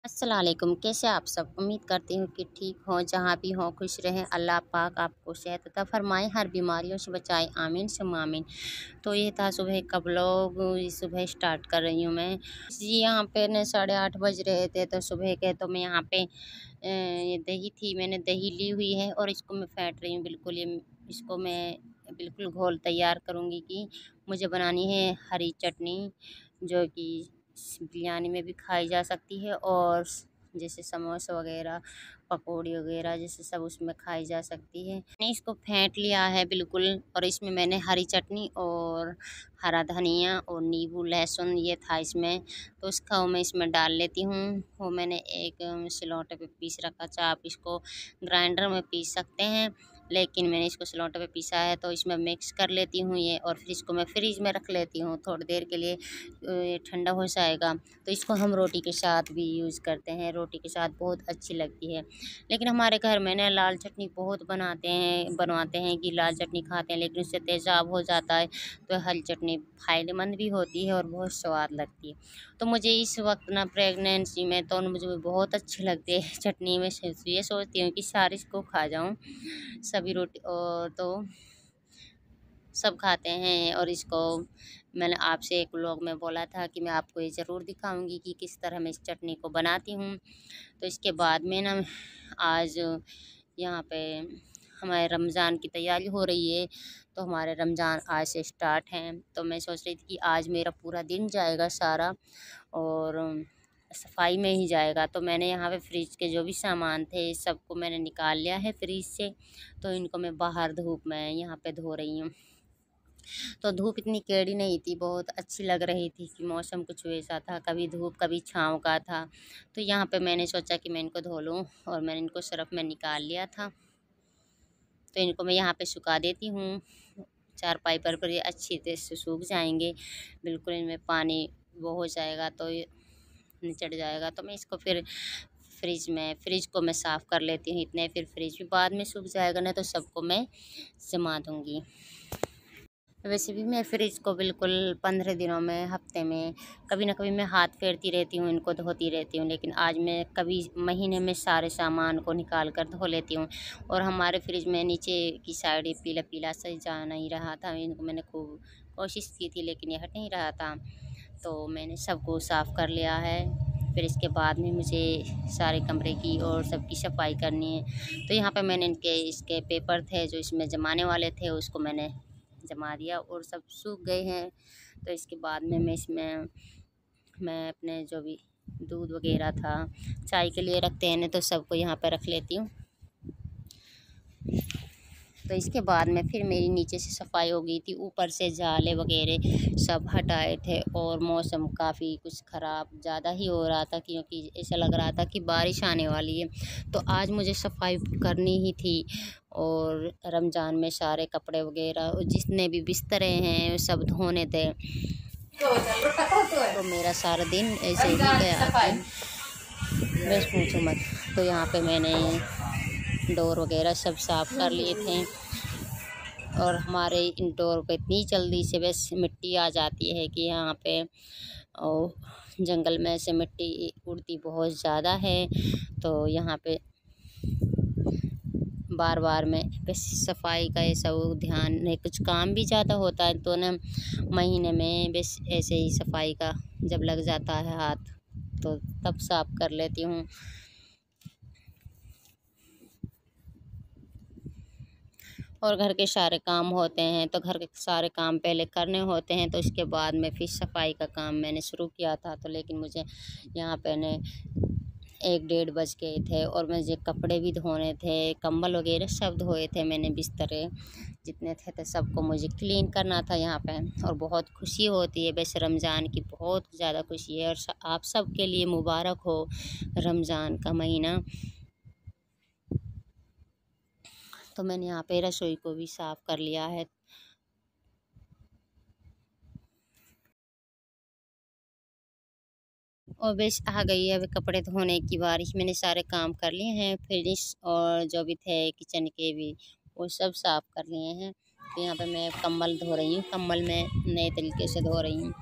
अस्सलाम वालेकुम। कैसे आप सब? उम्मीद करती हूँ कि ठीक हों, जहाँ भी हों खुश रहें। अल्लाह पाक आपको सेहत अता फ़रमाए, हर बीमारियों से बचाए। आमीन सुम्मा आमीन। तो ये था सुबह का व्लॉग, सुबह स्टार्ट कर रही हूँ मैं। जी, यहाँ पे न 8:30 बज रहे थे, तो सुबह के तो मैं यहाँ पे ये दही थी, मैंने दही ली हुई है और इसको मैं फेंट रही हूँ बिल्कुल। ये इसको मैं बिल्कुल घोल तैयार करूँगी कि मुझे बनानी है हरी चटनी, जो कि बिरयानी में भी खाई जा सकती है और जैसे समोसा वगैरह, पकौड़ी वगैरह जैसे सब उसमें खाई जा सकती है। मैंने इसको फेंट लिया है बिल्कुल और इसमें मैंने हरी चटनी और हरा धनिया और नींबू लहसुन ये था इसमें, तो उसका वो मैं इसमें डाल लेती हूँ। वो मैंने एक सिलौटे पे पीस रखा, चाहे आप इसको ग्राइंडर में पीस सकते हैं, लेकिन मैंने इसको सिलौटे पे पीसा है तो इसमें मिक्स कर लेती हूँ ये, और फिर इसको मैं फ्रिज में रख लेती हूँ थोड़ी देर के लिए। ये ठंडा हो जाएगा तो इसको हम रोटी के साथ भी यूज़ करते हैं, रोटी के साथ बहुत अच्छी लगती है। लेकिन हमारे घर में ना लाल चटनी बहुत बनवाते हैं कि लाल चटनी खाते हैं, लेकिन उससे तेज़ाब हो जाता है। तो हरी चटनी फ़ायदेमंद भी होती है और बहुत स्वाद लगती है। तो मुझे इस वक्त ना प्रेगनेंसी में तो मुझे बहुत अच्छी लगती है चटनी। में ये सोचती हूँ कि सारी इसको खा जाऊँ सभी रोटी, और तो सब खाते हैं। और इसको मैंने आपसे एक व्लॉग में बोला था कि मैं आपको ये ज़रूर दिखाऊंगी कि किस तरह मैं इस चटनी को बनाती हूँ। तो इसके बाद में ना आज यहाँ पे हमारे रमज़ान की तैयारी हो रही है, तो हमारे रमज़ान आज से स्टार्ट हैं। तो मैं सोच रही थी कि आज मेरा पूरा दिन जाएगा सारा और सफाई में ही जाएगा। तो मैंने यहाँ पे फ्रिज के जो भी सामान थे सबको मैंने निकाल लिया है फ्रिज से, तो इनको मैं बाहर धूप में यहाँ पे धो रही हूँ। तो धूप इतनी कड़ी नहीं थी, बहुत अच्छी लग रही थी कि मौसम कुछ वैसा था, कभी धूप कभी छाँव का था। तो यहाँ पे मैंने सोचा कि मैं इनको धो लूँ और मैंने इनको सरफ़ में निकाल लिया था। तो इनको मैं यहाँ पे सुखा देती हूँ चारपाई पर ये अच्छी तरह से सूख जाएंगे। बिल्कुल इनमें पानी वो हो जाएगा तो ये निचड़ जाएगा। तो मैं इसको फिर फ्रिज को मैं साफ़ कर लेती हूँ इतने, फिर फ्रिज भी बाद में सूख जाएगा ना, तो सबको मैं जमा दूँगी। वैसे भी मैं फ्रिज को बिल्कुल 15 दिनों में, हफ्ते में कभी ना कभी मैं हाथ फेरती रहती हूँ, इनको धोती रहती हूँ। लेकिन आज मैं कभी महीने में सारे सामान को निकाल कर धो लेती हूँ। और हमारे फ्रिज में नीचे की साइड ये पीला पीला सा जा नहीं रहा था, इनको मैंने खूब कोशिश की थी लेकिन ये हट नहीं रहा था। तो मैंने सबको साफ़ कर लिया है। फिर इसके बाद में मुझे सारे कमरे की और सबकी सफाई करनी है। तो यहाँ पे मैंने इसके पेपर थे जो इसमें जमाने वाले थे, उसको मैंने जमा दिया और सब सूख गए हैं। तो इसके बाद में मैं अपने जो भी दूध वगैरह था चाय के लिए रखते हैं ना, तो सबको यहाँ पे रख लेती हूँ। तो इसके बाद में फिर मेरी नीचे से सफाई हो गई थी, ऊपर से जाले वगैरह सब हटाए थे और मौसम काफ़ी कुछ ख़राब ज़्यादा ही हो रहा था, क्योंकि ऐसा लग रहा था कि बारिश आने वाली है। तो आज मुझे सफाई करनी ही थी और रमज़ान में सारे कपड़े वगैरह और जितने भी बिस्तरे हैं सब धोने थे। तो मेरा सारा दिन ऐसे ही गया बस पूछो मत। तो यहाँ पे मैंने डोर वगैरह सब साफ़ कर लिए थे और हमारे इन डोर पे इतनी जल्दी से बस मिट्टी आ जाती है कि यहाँ पे और जंगल में से मिट्टी उड़ती बहुत ज़्यादा है। तो यहाँ पे बार बार में बस सफाई का ऐसा वो ध्यान नहीं, कुछ काम भी ज़्यादा होता है तो ना महीने में बस ऐसे ही सफाई का जब लग जाता है हाथ तो तब साफ़ कर लेती हूँ। और घर के सारे काम होते हैं तो घर के सारे काम पहले करने होते हैं, तो इसके बाद में फिर सफाई का काम मैंने शुरू किया था। तो लेकिन मुझे यहाँ पे ने 1 डेढ़ बज गए थे और मुझे कपड़े भी धोने थे, कंबल वगैरह सब धोए थे मैंने, बिस्तरे जितने थे तो सबको मुझे क्लीन करना था यहाँ पे। और बहुत खुशी होती है, वैसे रमज़ान की बहुत ज़्यादा खुशी है और आप सब के लिए मुबारक हो रमज़ान का महीना। तो मैंने यहाँ पे रसोई को भी साफ़ कर लिया है। और बस आ गई है अब कपड़े धोने की बारिश। मैंने सारे काम कर लिए हैं फिनिश, और जो भी थे किचन के भी वो सब साफ़ कर लिए हैं। तो यहाँ पे मैं कंबल धो रही हूँ। कंबल मैं नए तरीके से धो रही हूँ।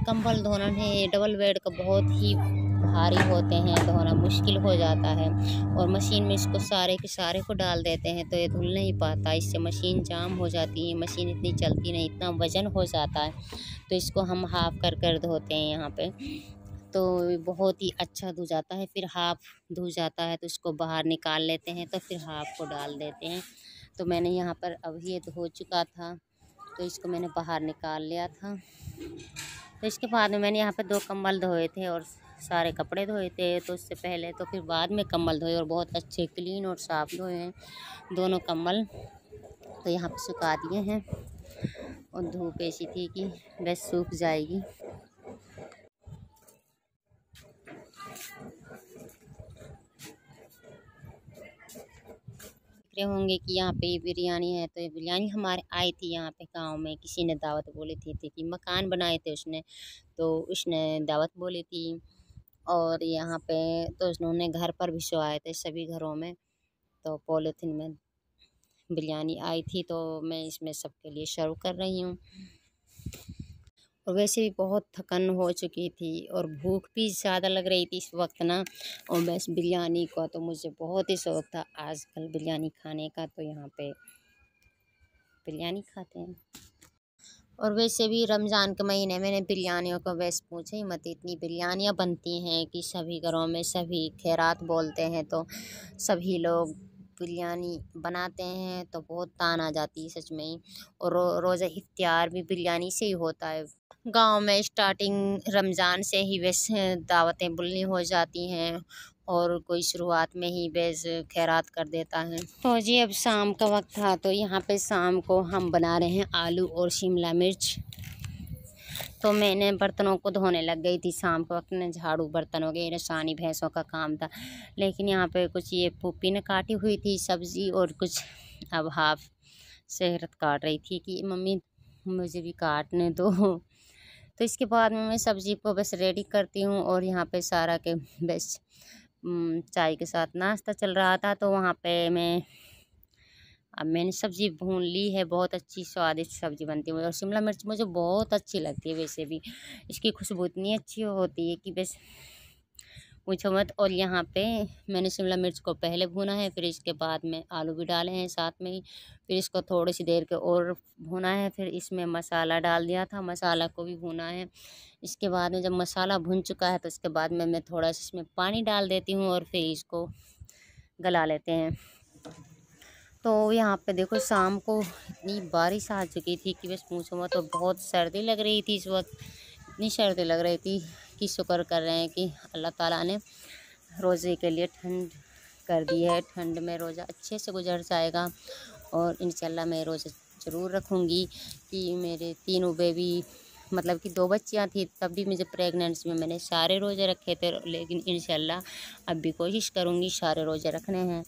कंबल धोना है डबल बेड का बहुत ही भारी होते हैं, धोना मुश्किल हो जाता है और मशीन में इसको सारे के सारे को डाल देते हैं तो ये धुल नहीं पाता। इससे मशीन जाम हो जाती है, मशीन इतनी चलती नहीं, इतना वजन हो जाता है। तो इसको हम हाफ कर कर धोते हैं यहाँ पे, तो बहुत ही अच्छा धुल जाता है। फिर हाफ धुल जाता है तो इसको बाहर निकाल लेते हैं, तो फिर हाफ को डाल देते हैं। तो मैंने यहाँ पर अभी ये धो चुका था तो इसको मैंने बाहर निकाल लिया था। तो इसके बाद में मैंने यहाँ पे 2 कंबल धोए थे और सारे कपड़े धोए थे। तो उससे पहले तो फिर बाद में कंबल धोए और बहुत अच्छे क्लीन और साफ़ धोए हैं दोनों कंबल। तो यहाँ पे सुखा दिए हैं और धूप ऐसी थी कि बस सूख जाएगी। होंगे कि यहाँ पे बिरयानी है, तो ये बिरयानी हमारे आई थी यहाँ पे गांव में, किसी ने दावत बोली थी कि मकान बनाए थे उसने, तो उसने दावत बोली थी और यहाँ पे तो उन्होंने घर पर भिजवाए थे सभी घरों में। तो पॉलीथीन में बिरयानी आई थी तो मैं इसमें सबके लिए सर्व कर रही हूँ। और वैसे भी बहुत थकन हो चुकी थी और भूख भी ज़्यादा लग रही थी इस वक्त ना, और बस बिरयानी का तो मुझे बहुत ही शौक़ था आजकल बिरयानी खाने का, तो यहाँ पे बिरयानी खाते हैं। और वैसे भी रमज़ान के महीने में बिरयानियों को वैसे पूछे ही मत, इतनी बिरयानियाँ बनती हैं कि सभी घरों में सभी खैरात बोलते हैं तो सभी लोग बिरयानी बनाते हैं, तो बहुत तान आ जाती है सच में ही। और रोज़ा इफ्तियार भी बिरयानी से ही होता है। गांव में स्टार्टिंग रमज़ान से ही वैसे दावतें बुलनी हो जाती हैं और कोई शुरुआत में ही बेस खैरात कर देता है। तो जी अब शाम का वक्त था तो यहाँ पे शाम को हम बना रहे हैं आलू और शिमला मिर्च। तो मैंने बर्तनों को धोने लग गई थी शाम के वक्त में, झाड़ू बर्तन हो गए, रसानी भैंसों का काम था। लेकिन यहाँ पे कुछ ये पुप्पी ने काटी हुई थी सब्ज़ी और कुछ अब हाफ शहरत काट रही थी कि मम्मी मुझे भी काटने दो। तो इसके बाद में मैं सब्ज़ी को बस रेडी करती हूँ और यहाँ पे सारा के बस चाय के साथ नाश्ता चल रहा था। तो वहाँ पे अब मैंने सब्ज़ी भून ली है, बहुत अच्छी स्वादिष्ट सब्ज़ी बनती है और शिमला मिर्च मुझे बहुत अच्छी लगती है। वैसे भी इसकी खुशबू इतनी अच्छी होती है कि बस पूछो मत। और यहाँ पे मैंने शिमला मिर्च को पहले भूना है, फिर इसके बाद में आलू भी डाले हैं साथ में ही, फिर इसको थोड़ी सी देर के और भूना है, फिर इसमें मसाला डाल दिया था, मसाला को भी भूना है। इसके बाद में जब मसाला भुन चुका है तो इसके बाद में मैं थोड़ा सा इसमें पानी डाल देती हूँ और फिर इसको गला लेते हैं। तो यहाँ पे देखो शाम को इतनी बारिश आ चुकी थी कि बस पूछो मत, तो बहुत सर्दी लग रही थी इस वक्त, इतनी सर्दी लग रही थी कि शुक्र कर रहे हैं कि अल्लाह ताला ने रोज़े के लिए ठंड कर दी है। ठंड में रोज़ा अच्छे से गुजर जाएगा और इंशाल्लाह मैं रोज़ा ज़रूर रखूँगी। कि मेरे 3 बेबी मतलब कि 2 बच्चियाँ थी तब भी मुझे प्रेगनेंसी में मैंने सारे रोज़े रखे थे, लेकिन इंशाल्लाह अब भी कोशिश करूँगी सारे रोज़े रखने हैं।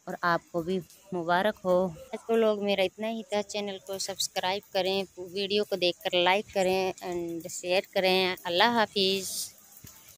और आपको भी मुबारक हो। आज तो लोग मेरा इतना ही था, चैनल को सब्सक्राइब करें, वीडियो को देखकर लाइक करें एंड शेयर करें। अल्लाह हाफिज़।